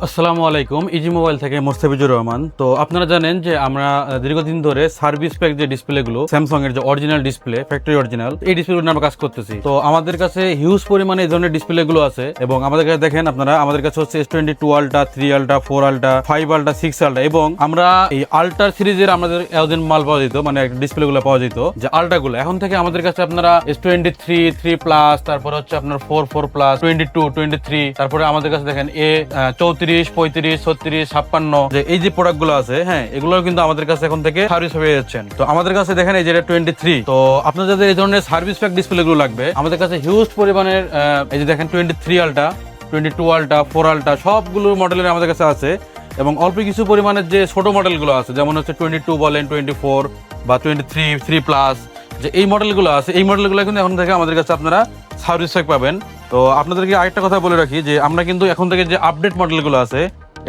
আসসালামু আলাইকুম। Easy mobile থেকে মোস্তাফিজুর রহমান। তো আপনারা জানেন যে আমরা দীর্ঘদিন ধরে সার্ভিস প্যাক যে ডিসপ্লেগুলো স্যামসাং এর যে অরিজিনাল ডিসপ্লে, ফ্যাক্টরি অরিজিনাল, এই ডিসপ্লেগুলো আমরা কাজ করতেছি। তো আমাদের কাছে হিউজ পরিমাণে এই ধরনের ডিসপ্লেগুলো আছে এবং আমাদের কাছে দেখেন আপনারা, আমাদের কাছে হচ্ছে S22 ultra, 3 ultra, 4 ultra, 5 ultra, 6 ultra এবং আমরা এই আলট্রা সিরিজের আমাদের এতদিন মাল পাওয়া যেত, মানে ডিসপ্লেগুলো পাওয়া যেত যে আলট্রাগুলো। এখন থেকে আমাদের কাছে আপনারা S23, 3 প্লাস, তারপর হচ্ছে আপনার 4, 4 প্লাস, 22, 23, তারপরে আমাদের কাছে দেখেন A34, 35, 36, 56 যে এই যে প্রোডাক্ট গুলো আছে, হ্যাঁ, এগুলো কিন্তু আমাদের কাছে এখন থেকে সার্ভিস হয়ে যাচ্ছেন। তো আমাদের কাছে দেখেন এই যে 23। তো আপনার যাদের এই ধরনের সার্ভিস প্যাক ডিসপ্লে গুলো লাগবে, আমাদের কাছে হিউজ পরিমাণের এই যে দেখেন 23 আলট্রা, 22 আলট্রা, 4 আলট্রা সবগুলো মডেলের আমাদের কাছে আছে এবং অল্প কিছু পরিমাণের যে ছোট মডেলগুলো আছে, যেমন হচ্ছে 22 বলেন, 24 বা 23, 3 প্লাস, যে এই মডেলগুলো আছে, এই মডেলগুলো কিন্তু এখন থেকে আমাদের কাছে আপনারা সার্ভিস প্যাক পাবেন। তো আপনাদেরকে আরেকটা কথা বলে রাখি যে আমরা কিন্তু এখন থেকে যে আপডেট মডেলগুলো আছে,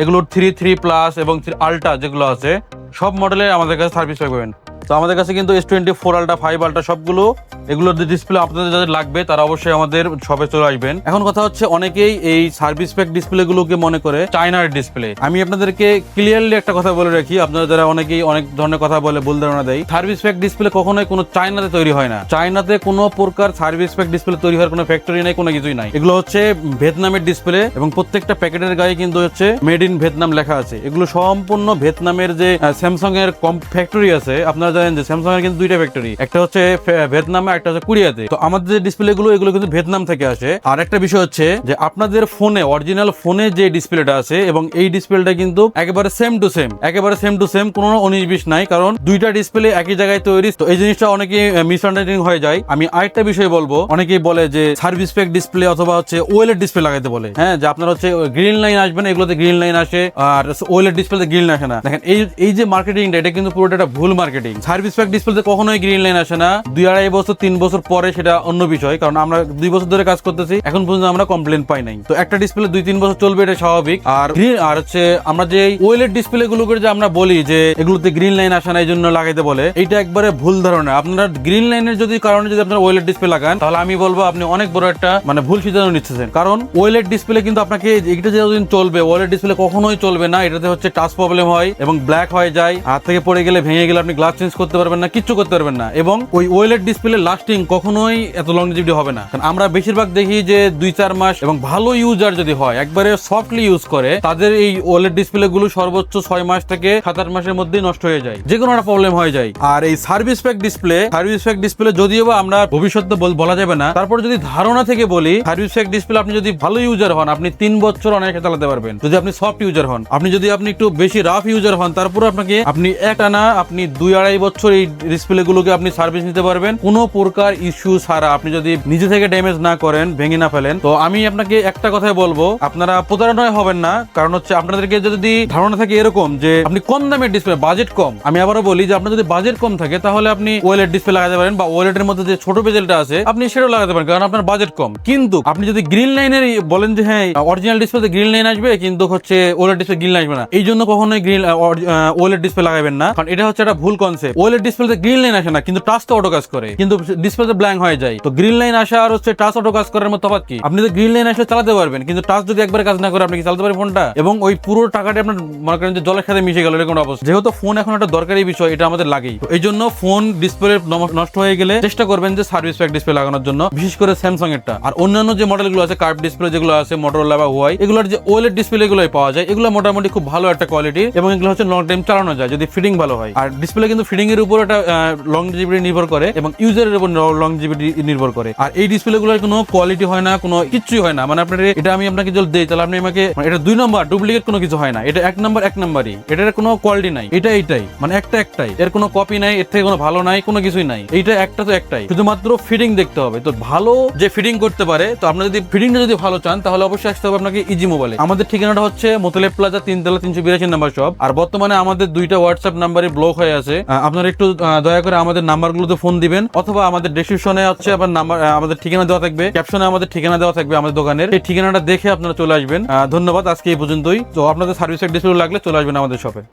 এগুলো 3 প্লাস এবং 3 আলট্রা যেগুলো আছে, সব মডেলে আমাদের কাছে সার্ভিস প্যাক পাবেন। তো আমাদের কাছে কিন্তু S24 আলট্রা, 5 আলট্রা সবগুলো, এগুলোর যে ডিসপ্লে আপনাদের যাদের লাগবে তারা অবশ্যই আমাদের শপে চলে আসবেন। এখন কথা হচ্ছে, অনেকেই এই সার্ভিস প্যাক ডিসপ্লে গুলোকে মনে করে চায়নার ডিসপ্লে। আমি আপনাদেরকে ক্লিয়ারলি একটা কথা বলে রাখি, আপনারা যারা অনেকেই অনেক ধরনের কথা বলে ভুল ধারণা দেয়, সার্ভিস প্যাক ডিসপ্লে কখনোই কোনো চায়নাতে তৈরি হয় না। চায়নাতে কোনো প্রকার সার্ভিস প্যাক ডিসপ্লে তৈরি হওয়ার কোনো ফ্যাক্টরি নাই, কোনো কিছুই নাই। এগুলো হচ্ছে ভিয়েতনামের ডিসপ্লে এবং প্রত্যেকটা প্যাকেটের গায়ে কিন্তু হচ্ছে মেড ইন ভিয়েতনাম লেখা আছে। এগুলো সম্পূর্ণ ভিয়েতনামের যে স্যামসাং এর ফ্যাক্টরি আছে, আপনারা জানেন যে স্যামসাং এর কিন্তু দুইটা ফ্যাক্টরি, একটা হচ্ছে ভিয়েতনামে, একটা হচ্ছে কোরিয়াতে। তো আমাদের যে ডিসপ্লে গুলো, এগুলো কিন্তু ভিয়েতনাম থেকে আসে। আর একটা বিষয় হচ্ছে যে আপনাদের ফোনে, অরিজিনাল ফোনে যে ডিসপ্লেটা আছে এবং এই ডিসপ্লেটা কিন্তু একেবারে সেম টু সেম, একেবারে সেম টু সেম, কোনো 19-20 নাই, কারণ দুইটা ডিসপ্লে একই জায়গায় তৈরি। তো এই জিনিসটা অনেকে মিসআন্ডারস্ট্যান্ডিং হয়ে যায়। আমি আরেকটা বিষয় বলবো, অনেকেই বলে যে সার্ভিস প্যাক ডিসপ্লে অথবা হচ্ছে ওএলইডি ডিসপ্লে লাগাইতে বলে, হ্যাঁ, যে আপনার হচ্ছে গ্রিন লাইন আসবে না, এগুলোতে গ্রিন লাইন আসে, আর ওএলইডি ডিসপ্লেতে গ্রিন আসে না। দেখেন এই যে মার্কেটিংটা, এটা কিন্তু পুরোটা একটা ভুল মার্কেটিং। সার্ভিস প্যাক ডিসপ্লেতে কখনোই গ্রিন লাইন আসে না। 2-2.5 বছর, 3 বছর পরে সেটা অন্য বিষয়, কারণ আমরা 2 বছর ধরে কাজ করতেছি, এখন পর্যন্ত আমরা কমপ্লেন পাই নাই। তো একটা ডিসপ্লে 2-3 বছর চলবে, এটা স্বাভাবিক। আর হচ্ছে আমরা যে ওএলইডি ডিসপ্লে গুলো করে যে আমরা বলি যে এগুলোতে গ্রিন লাইন আসে না, এই জন্য লাগাইতে বলে, এইটা একবারে ভুল ধারণা। আপনারা গ্রিন লাইনের যদি কারণে যদি আপনারা ওএলইডি ডিসপ্লে লাগান, তাহলে আমি বলবো আপনি অনেক বড় একটা ভুল সিদ্ধান্ত নিচ্ছেন। কারণ ওএলইডি ডিসপ্লে কিন্তু আপনাকে এটা যতদিন চলবে, ওএলইডি ডিসপ্লে কখনোই চলবে না। এটাতে হচ্ছে টাচ প্রবলেম হয় এবং ব্ল্যাক হয়ে যায়, হাত থেকে পড়ে গেলে, ভেঙে গেলে আপনি গ্লাস চেঞ্জ করতে পারবেন না, কিচ্ছু করতে পারবেন না। এবং ওই ওএলইডি ডিসপ্লে লাস্টিং কখনোই এত লংজিভিটি হবে না। কারণ আমরা বেশিরভাগ দেখি যে 2-4 মাস, এবং ভালো ইউজার যদি হয়, একবারে সফটলি ইউজ করে, তাদের এই ওএলইডি ডিসপ্লে গুলো সর্বোচ্চ 6 মাস থেকে 7-8 মাসের মধ্যেই নষ্ট হয়ে যায়, যে কোনো একটা প্রবলেম হয়ে যায়। আর এই সার্ভিস প্যাক ডিসপ্লে যদিও বা আমরা ভবিষ্যতে বলা যাবে না, তারপর যদি ধারণা থেকে বলি, সার্ভিস প্যাক ডিসপ্লে আপনি যদি ভালো ইউজার হন, আপনি 3 বছর অনেকে চালাতে পারবেন। যদি আপনি সফট ইউজার হন, আপনি একটু বেশি রাফ ইউজার হন, তারপর আপনি একটানা 2-2.5 বছর এই ডিসপ্লে গুলোকে আপনি সার্ভিস নিতে পারবেন কোনো প্রকার ইস্যু ছাড়া, আপনি যদি নিজে থেকে ড্যামেজ না করেন, ভেঙে না ফেলেন। তো আমি আপনাকে একটা কথাই বলবো, আপনারা প্রতারণায় হবেন না। কারণ হচ্ছে আপনাদেরকে যদি ধারণা থাকে এরকম যে আপনি কম দামের ডিসপ্লে, বাজেট কম, আমি আবারও বলি যে আপনার যদি বাজেট কম থাকে, তাহলে আপনি ওএলইডি ডিসপ্লে লাগাতে পারেন, বা ওএলইডি এর মধ্যে যে ছোট বেজেলটা আছে আপনি সেটাও লাগাতে পারেন, কারণ আপনার বাজেট কম। কিন্তু আপনি যদি গ্রিন লাইনের বলেন যে হ্যাঁ অরিজিনাল ডিসপ্লেতে গ্রিন লাইন আসবে, কিন্তু হচ্ছে ওএলইডি ডিসপ্লে গ্রিন লাইন আসবে না, এই জন্য কখনোই ওএলইডি ডিসপ্লে লাগাবেন না, কারণ এটা হচ্ছে একটা ভুল কনসেপ্ট। ওএলইডি ডিসপ্লেতে গ্রিন লাইন আসে না, কিন্তু টাচটা অটো কাজ করে, কিন্তু ডিসপ্লেতে ব্ল্যাঙ্ক হয়ে যায়। তো গ্রিন লাইন আসা আর হচ্ছে টাচ অটো কাজ করার মধ্যে তফাৎ কি? আপনি তো গ্রিন লাইন আসলে চালাতে পারবেন, কিন্তু টাচ যদি একবার কাজ না করে, আপনি কি চালাতে পারবেন ফোনটা? এবং ওই পুরো টাকাটা আপনার মনে করেন যে জলের সাথে মিশে গেল, এরকম অবস্থা। যেহেতু ফোন এখন একটা দরকারি বিষয়, এটা আমাদের লাগেই। এই জন্য ফোন ডিসপ্লে নষ্ট হয়ে গেলে চেষ্টা করবেন যে সার্ভিস প্যাক ডিসপ্লে লাগানোর জন্য, বিশেষ করে স্যামসাং এরটা। আর অন্যান্য যে মডেলগুলো আছে, কার্ভ ডিসপ্লে যেগুলো আছে, মোটরোলা বা হুয়াই, এগুলোর যে ওএলইডি ডিসপ্লে গুলোই পাওয়া যায়, এগুলো মোটামুটি খুব ভালো একটা কোয়ালিটি, এবং এগুলো হচ্ছে লং টাইম চালানো যায় যদি ফিটিং ভালো হয়। আর ডিসপ্লে কিন্তু ফিটিং এর উপর একটা লংজিভিটি নির্ভর করে এবং ইউজারের উপর লংজিভিটি নির্ভর করে। আর এই ডিসপ্লে গুলোর কোনো কোয়ালিটি হয় না, কোনো কিছুই হয় না। আপনার এটা আমি আপনাকে যদি দেই, তাহলে আপনি আমাকে, এটা 2 নম্বর ডুপ্লিকেট কোনো কিছু হয় না, এটা 1 নম্বরই, এটার কোনো কোয়ালিটি নাই, এইটাই একটাই, এর কোনো কপি নাই, এর থেকে কোনো ভালো নাই, কোনো কিছুই নাই। এইটা একটাই, শুধুমাত্র ফিটিং দেখতে হবে। তো ভালো যে ফিটিং করতে পারে, তো আপনার যদি ফিটিংটা যদি ভালো চান, তাহলে অবশ্যই আসতে হবে আপনাকে ইজি মোবাইলে। আমাদের ঠিকানাটা হচ্ছে মোতালেব প্লাজা, 3 তলা, 382 নম্বর শপ। আর বর্তমানে আমাদের 2টা হোয়াটসঅ্যাপ নাম্বারে ব্লক হয়ে আছে। আপনারা একটু দয়া করে আমাদের নাম্বারগুলোতে ফোন দিবেন, অথবা আমাদের ডেসক্রিপশনে হচ্ছে আপনার নাম্বার, আমাদের ঠিকানা দেওয়া থাকবে, ক্যাপশনে আমাদের ঠিকানা দেওয়া থাকবে আমাদের দোকানের, সেই ঠিকানাটা দেখে আপনারা চলে আসবেন। ধন্যবাদ, আজকে এই পর্যন্তই। তো আপনাদের সার্ভিস ডিসপ্লে লাগলে চলে আসবেন আমাদের শপে।